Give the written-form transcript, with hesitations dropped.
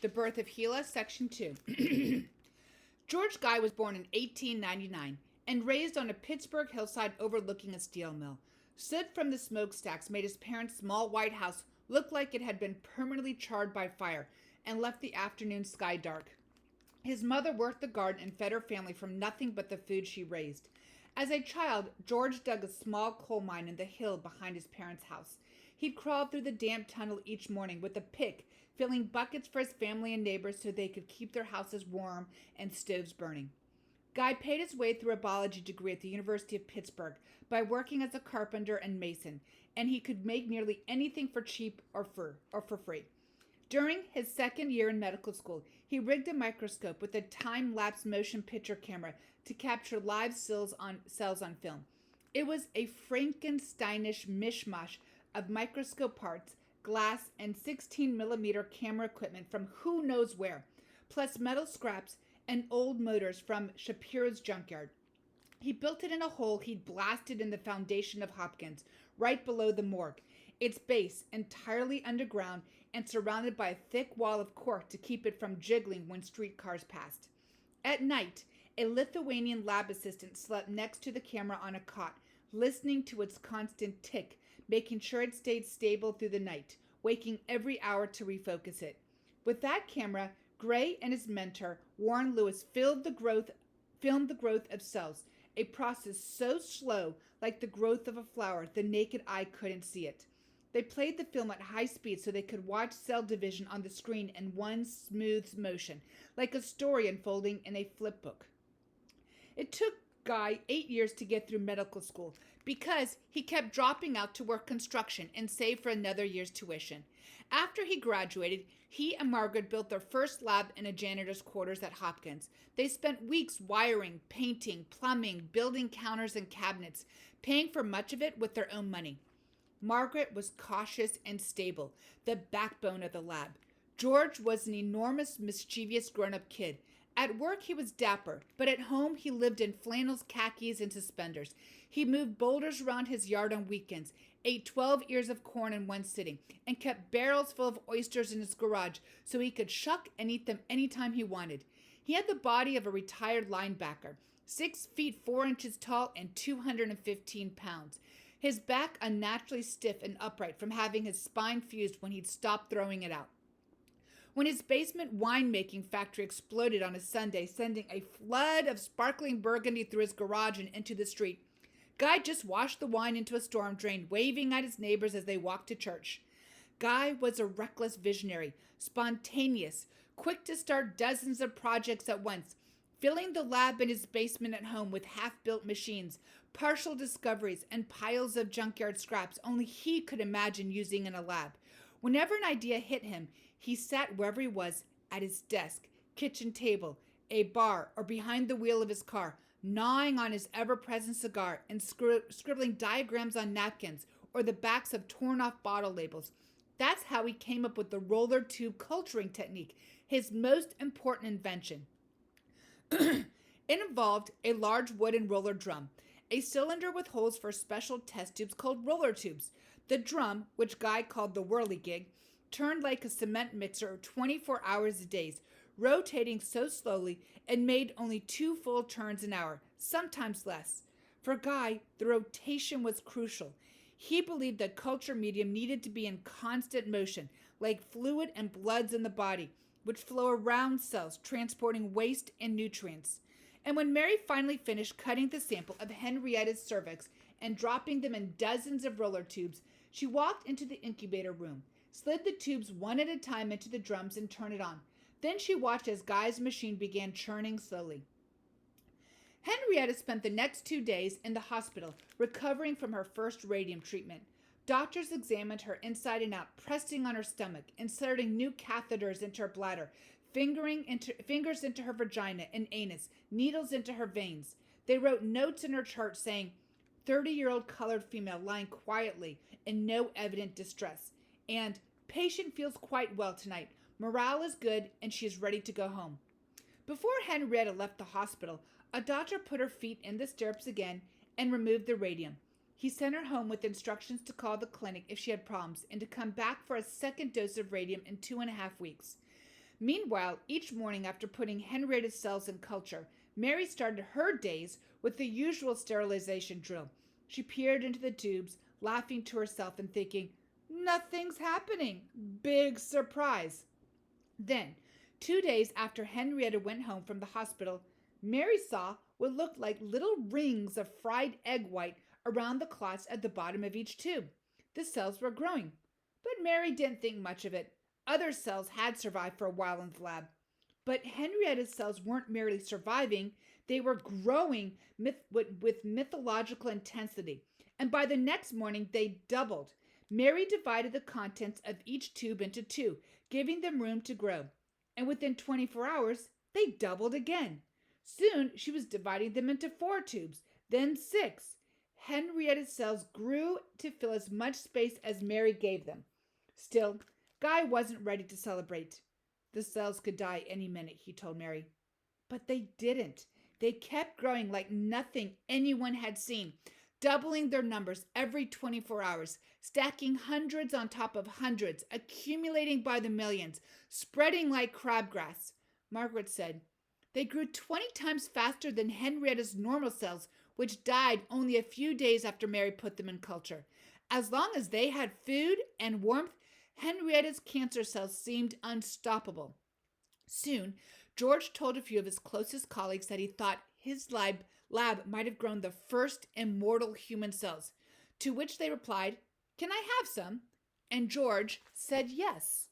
The Birth of HeLa, Section 2. George Guy was born in 1899 and raised on a Pittsburgh hillside overlooking a steel mill. Soot from the smokestacks made his parents' small white house look like it had been permanently charred by fire and left the afternoon sky dark. His mother worked the garden and fed her family from nothing but the food she raised. As a child, George dug a small coal mine in the hill behind his parents' house. He'd crawl through the damp tunnel each morning with a pick, filling buckets for his family and neighbors so they could keep their houses warm and stoves burning. Guy paid his way through a biology degree at the University of Pittsburgh by working as a carpenter and mason, and he could make nearly anything for cheap or for free. During his second year in medical school, he rigged a microscope with a time-lapse motion picture camera to capture live cells on film. It was a Frankensteinish mishmash of microscope parts, glass, and 16-millimeter camera equipment from who knows where, plus metal scraps and old motors from Shapiro's junkyard. He built it in a hole he'd blasted in the foundation of Hopkins, right below the morgue, its base entirely underground and surrounded by a thick wall of cork to keep it from jiggling when streetcars passed. At night, a Lithuanian lab assistant slept next to the camera on a cot, listening to its constant tick, making sure it stayed stable through the night, waking every hour to refocus it. With that camera, Gray and his mentor, Warren Lewis, filmed the growth of cells, a process so slow, like the growth of a flower, the naked eye couldn't see it. They played the film at high speed so they could watch cell division on the screen in one smooth motion, like a story unfolding in a flip book. It took Guy 8 years to get through medical school because he kept dropping out to work construction and save for another year's tuition. After he graduated, he and Margaret built their first lab in a janitor's quarters at Hopkins. They spent weeks wiring, painting, plumbing, building counters and cabinets, paying for much of it with their own money. Margaret was cautious and stable, the backbone of the lab. George was an enormous, mischievous grown-up kid. At work, he was dapper, but at home, he lived in flannels, khakis, and suspenders. He moved boulders around his yard on weekends, ate 12 ears of corn in one sitting, and kept barrels full of oysters in his garage so he could shuck and eat them anytime he wanted. He had the body of a retired linebacker, 6 feet 4 inches tall and 215 pounds. His back unnaturally stiff and upright from having his spine fused when he'd stopped throwing it out. When his basement winemaking factory exploded on a Sunday, sending a flood of sparkling burgundy through his garage and into the street, Guy just washed the wine into a storm drain, waving at his neighbors as they walked to church. Guy was a reckless visionary, spontaneous, quick to start dozens of projects at once, filling the lab in his basement at home with half-built machines, partial discoveries, and piles of junkyard scraps only he could imagine using in a lab. Whenever an idea hit him, he sat wherever he was, at his desk, kitchen table, a bar, or behind the wheel of his car, gnawing on his ever-present cigar and scribbling diagrams on napkins or the backs of torn-off bottle labels. That's how he came up with the roller tube culturing technique, his most important invention. It involved a large wooden roller drum, a cylinder with holes for special test tubes called roller tubes. The drum, which Guy called the whirligig, turned like a cement mixer 24 hours a day, rotating so slowly it made only 2 full turns an hour, sometimes less. For Guy, the rotation was crucial. He believed that culture medium needed to be in constant motion, like fluid and bloods in the body, which flow around cells, transporting waste and nutrients. And when Mary finally finished cutting the sample of Henrietta's cervix and dropping them in dozens of roller tubes, she walked into the incubator room, slid the tubes one at a time into the drums and turned it on. Then she watched as Guy's machine began churning slowly. Henrietta spent the next 2 days in the hospital, recovering from her first radium treatment. Doctors examined her inside and out, pressing on her stomach, inserting new catheters into her bladder, fingers into her vagina and anus, needles into her veins. They wrote notes in her chart saying, 30-year-old colored female lying quietly in no evident distress, and patient feels quite well tonight. Morale is good and she is ready to go home. Before Henrietta left the hospital, a doctor put her feet in the stirrups again and removed the radium. He sent her home with instructions to call the clinic if she had problems and to come back for a second dose of radium in 2.5 weeks. Meanwhile, each morning after putting Henrietta's cells in culture, Mary started her days with the usual sterilization drill. She peered into the tubes, laughing to herself and thinking, nothing's happening. Big surprise. Then, 2 days after Henrietta went home from the hospital, Mary saw what looked like little rings of fried egg white around the clots at the bottom of each tube. The cells were growing, but Mary didn't think much of it. Other cells had survived for a while in the lab. But Henrietta's cells weren't merely surviving, they were growing with mythological intensity. And by the next morning, they doubled. Mary divided the contents of each tube into two, giving them room to grow. And within 24 hours, they doubled again. Soon, she was dividing them into 4 tubes, then 6. Henrietta's cells grew to fill as much space as Mary gave them. Still, Guy wasn't ready to celebrate. The cells could die any minute, he told Mary. But they didn't. They kept growing like nothing anyone had seen, doubling their numbers every 24 hours, stacking hundreds on top of hundreds, accumulating by the millions, spreading like crabgrass. Margaret said, they grew 20 times faster than Henrietta's normal cells, which died only a few days after Mary put them in culture. As long as they had food and warmth, Henrietta's cancer cells seemed unstoppable. Soon, George told a few of his closest colleagues that he thought his lab might have grown the first immortal human cells, to which they replied, can I have some? And George said yes.